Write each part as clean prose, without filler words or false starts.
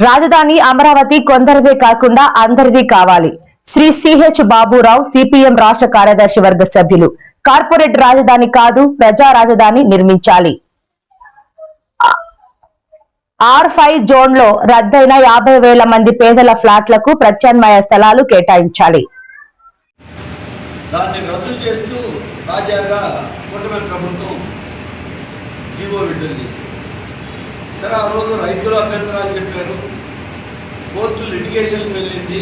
రాజధాని అమరావతి కొందరిదే కాకుండా అందరిది కావాలి. శ్రీ సిహెచ్ బాబురావు, సిపిఎం రాష్ట్ర కార్యదర్శి వర్గ సభ్యులు. కార్పొరేట్ రాజధాని కాదు, ప్రజా రాజధాని నిర్మించాలి. R5 జోన్ లో రద్దయిన 50,000 మంది పేదల ఫ్లాట్లకు ప్రత్యామ్నాయ స్థలాలు కేటాయించాలి. దాన్ని రద్దు చేస్తూ తాజాగా కూటమి ప్రభుత్వం జీవో విడుదల చేసింది. సరే, ఆ రోజు రైతులు అభ్యంతరాలు చెప్పారు, కోర్టు లిటిగేషన్కి వెళ్ళింది,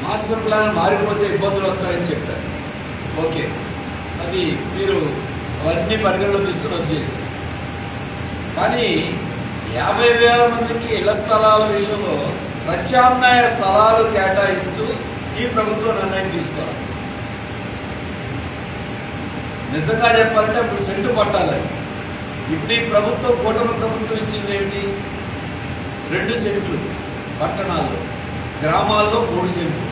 మాస్టర్ ప్లాన్ మారిపోతే ఇబ్బందులు వస్తాయని చెప్పారు. ఓకే, అది మీరు అవన్నీ పరిగణలో తీసుకుని రద్దు చేశారు. కానీ 50,000 మందికి ఇళ్ల స్థలాల విషయంలో ప్రత్యామ్నాయ స్థలాలు కేటాయిస్తూ ఈ ప్రభుత్వం నిర్ణయం తీసుకోవాలి. నిజంగా చెప్పాలంటే ఇప్పుడు సెంటు పట్టాలి. ఇప్పుడు ఈ ప్రభుత్వం, కూటమి ప్రభుత్వం ఇచ్చింది ఏంటి? 2 సెంట్లు పట్టణాల్లో, గ్రామాల్లో 3 సెంట్లు.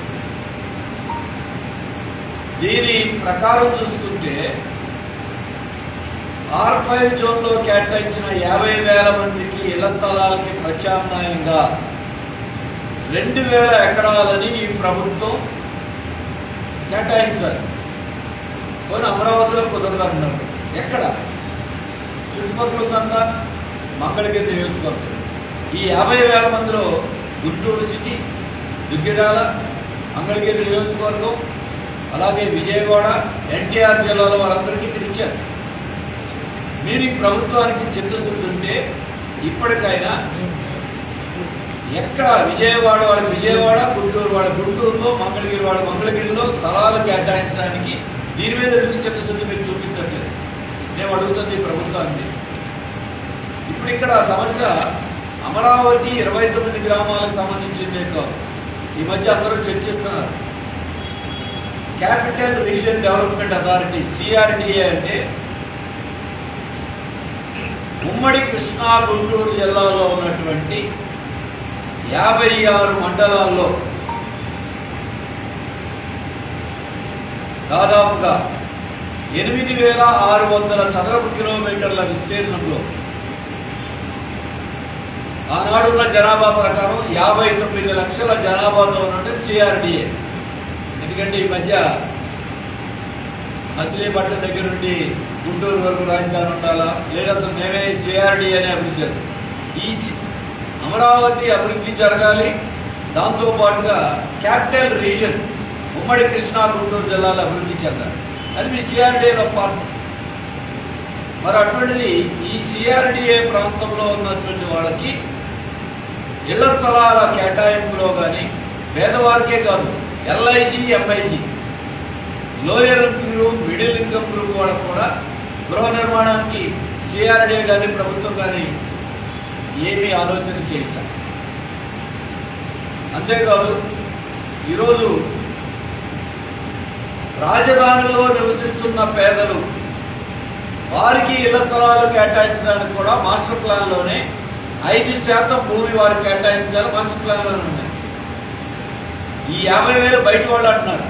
దీని ప్రకారం చూసుకుంటే R5 జోన్లో కేటాయించిన 50,000 మందికి ఇళ్ల స్థలాలకి ప్రత్యామ్నాయంగా 2,000 ఎకరాలని ఈ ప్రభుత్వం కేటాయించాలి. కొన్ని అమరావతిలో కుదరదన్నారు. ఎక్కడ? చుట్టుపక్కల ఉందంతా మంగళగిరి నియోజకవర్గం. ఈ 50,000 మందిలో గుంటూరు సిటీ, దుగ్గిరాల, మంగళగిరి నియోజకవర్గం, అలాగే విజయవాడ, ఎన్టీఆర్ జిల్లాలో వారందరికీ పిలిచారు. మీరు ఈ ప్రభుత్వానికి చిత్తశుద్ధి ఉంటే ఇప్పటికైనా ఎక్కడ విజయవాడ వాళ్ళకి విజయవాడ, గుంటూరు వాళ్ళ గుంటూరులో, మంగళగిరి వాళ్ళ మంగళగిరిలో స్థలాలు కేటాయించడానికి దీని మీద ఎందుకు చిత్తశుద్ధి మీరు చూపించట్లేదు? మేము అడుగుతుంది ఈ ప్రభుత్వాన్ని. ఇప్పుడు ఇక్కడ సమస్య అమరావతి 29 గ్రామాలకు సంబంధించిందే కాదు. ఈ మధ్య అందరూ చర్చిస్తున్నారు. Capital region development authority, CRDA అంటే ఉమ్మడి కృష్ణా, గుంటూరు జిల్లాలో ఉన్నటువంటి 56 మండలాల్లో దాదాపుగా 8,600 చదరపు కిలోమీటర్ల విస్తీర్ణంలో ఆనాడున్న జనాభా ప్రకారం 59 లక్షల జనాభాతో ఉన్నది CRDA. ఎందుకంటే ఈ మధ్య మచిలీపట్నం దగ్గర నుండి గుంటూరు వరకు రాజధాని ఉండాలా, లేదా అసలు మేమే CRDA అనే అభివృద్ధి చేస్తాం. ఈ అమరావతి అభివృద్ధి జరగాలి. దాంతోపాటుగా క్యాపిటల్ రీజన్ ఉమ్మడి కృష్ణా, గుంటూరు జిల్లాలో అభివృద్ధి చెందాలి. అది మీ CRDAలో పార్ట్. మరి అటువంటిది ఈ CRDA ప్రాంతంలో ఉన్నటువంటి వాళ్ళకి ఇళ్ల స్థలాల కేటాయింపులో కానీ పేదవారికే కాదు, LIG, MIG, lower income group, middle income group వాళ్ళకు కూడా గృహ నిర్మాణానికి CRDA కానీ ప్రభుత్వం కానీ ఏమీ ఆలోచన చేయట్లేదు. అంతేకాదు, ఈరోజు రాజధానిలో నివసిస్తున్న పేదలు, వారికి ఇళ్ల స్థలాలు కేటాయించడానికి కూడా మాస్టర్ ప్లాన్లోనే 5% భూమి వారికి కేటాయించాలి. మాస్టర్ ప్లాన్లోనే ఉన్నాయి. ఈ 50,000 బయట వాళ్ళు అంటున్నారు.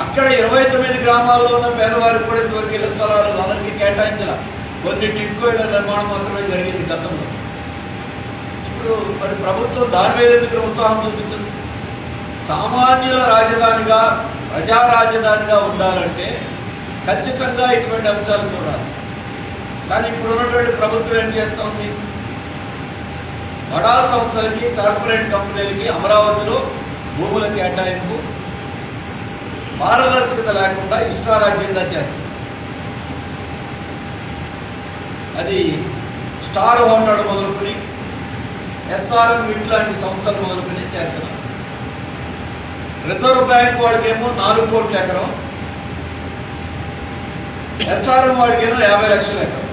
అక్కడ 29 గ్రామాల్లో ఉన్న పేదవారికి కూడా ఇంతవరకు ఇళ్ల స్థలాలు అందరికీ కేటాయించాల. కొన్ని టిట్కో ఇళ్ల నిర్మాణం మాత్రమే జరిగింది గతంలో. ఇప్పుడు మరి ప్రభుత్వం దాని మీద మీకు ఉత్సాహం చూపించదు. సామాన్యుల రాజధానిగా, ప్రజా రాజధానిగా ఉండాలంటే ఖచ్చితంగా ఇటువంటి అంశాలు చూడాలి. కానీ ఇప్పుడు ఉన్నటువంటి ప్రభుత్వం ఏం చేస్తోంది? బడా సంస్థలకి, కార్పొరేట్ కంపెనీలకి అమరావతిలో భూముల కేటాయింపు పారదర్శకత లేకుండా ఇష్టారాజ్యంగా చేస్తుంది. అది స్టార్ హోటల్ మొదలుకొని SRM ఇట్లాంటి సంస్థలు మొదలుకొని చేస్తున్నారు. రిజర్వ్ బ్యాంక్ వాడికేమో 4 కోట్ల ఎకరం, SRM వాడికేమో 50 లక్షల ఎకరం,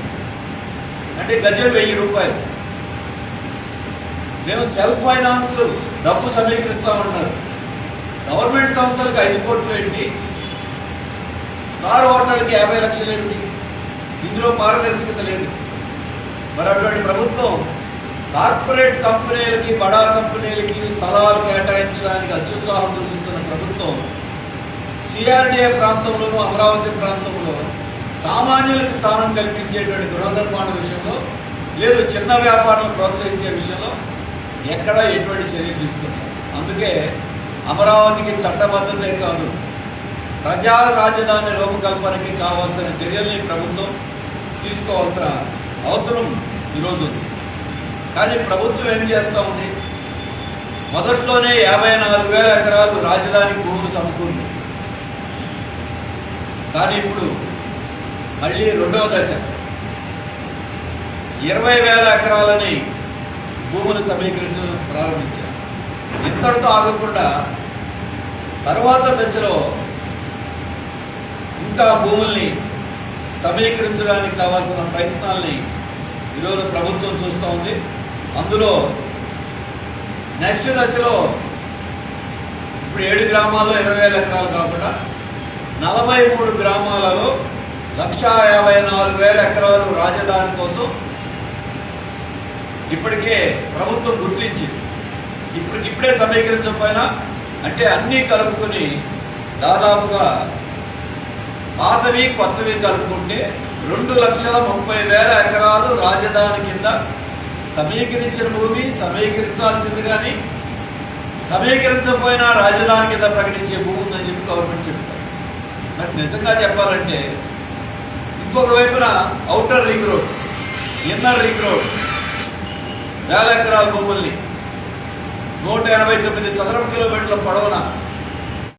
అంటే గజం 1000 రూపాయలు. మేము సెల్ఫ్ ఫైనాన్స్ డబ్బు సమీకరిస్తామన్నారు. గవర్నమెంట్ సంస్థలకు 5 కోట్లు ఏంటి? స్టార్ హోటల్కి 50 లక్షలు ఏంటి? ఇందులో పారదర్శకత లేదు. మరి అటువంటి ప్రభుత్వం కార్పొరేట్ కంపెనీలకి, బడా కంపెనీలకి స్థలాలు కేటాయించడానికి అత్యుత్సాహం చూపిస్తున్న ప్రభుత్వం CRDA ప్రాంతంలోనూ, అమరావతి ప్రాంతంలో సామాన్యులకు స్థానం కల్పించేటువంటి గృహ నిర్మాణ విషయంలో, లేదు చిన్న వ్యాపారం ప్రోత్సహించే విషయంలో ఎక్కడ ఎటువంటి చర్యలు తీసుకుంటారు. అందుకే అమరావతికి చట్టబద్ధతే కాదు, ప్రజా రాజధాని రూపకల్పనకి కావాల్సిన చర్యల్ని ప్రభుత్వం తీసుకోవాల్సిన అవసరం ఈరోజు ఉంది. కానీ ప్రభుత్వం ఏం చేస్తూ ఉంది? మొదట్లోనే 54,000 ఎకరాలు రాజధానికి భూములు సమకూరింది. కానీ ఇప్పుడు మళ్ళీ రెండవ దశ 20,000 ఎకరాలని భూములు సమీకరించడం ప్రారంభించారు. ఇంతటితో ఆగకుండా తర్వాత దశలో ఇంకా భూముల్ని సమీకరించడానికి కావాల్సిన ప్రయత్నాల్ని ఈరోజు ప్రభుత్వం చూస్తూ ఉంది. అందులో నెక్స్ట్ దశలో ఇప్పుడు 7 గ్రామాల్లో 20,000 ఎకరాలు కాకుండా 43 గ్రామాలలో 154,000 ఎకరాలు రాజధాని కోసం ఇప్పటికే ప్రభుత్వం గుర్తించింది. ఇప్పుడే సమీకరించకపోయినా అంటే అన్నీ కలుపుకొని దాదాపుగా పాతవి కొత్తవి కలుపుకుంటే 2,30,000 ఎకరాలు రాజధాని కింద సమీకరించిన భూమి సమీకరించాల్సింది, కానీ సమీకరించకపోయినా రాజధాని కింద ప్రకటించే భూమి ఉందని చెప్పి గవర్నమెంట్ చెప్తారు. మరి నిజంగా చెప్పాలంటే ఇంకొక వైపున outer ring road, inner ring road 1,000 ఎకరాల భూముల్ని 189 చదరపు కిలోమీటర్ల పొడవున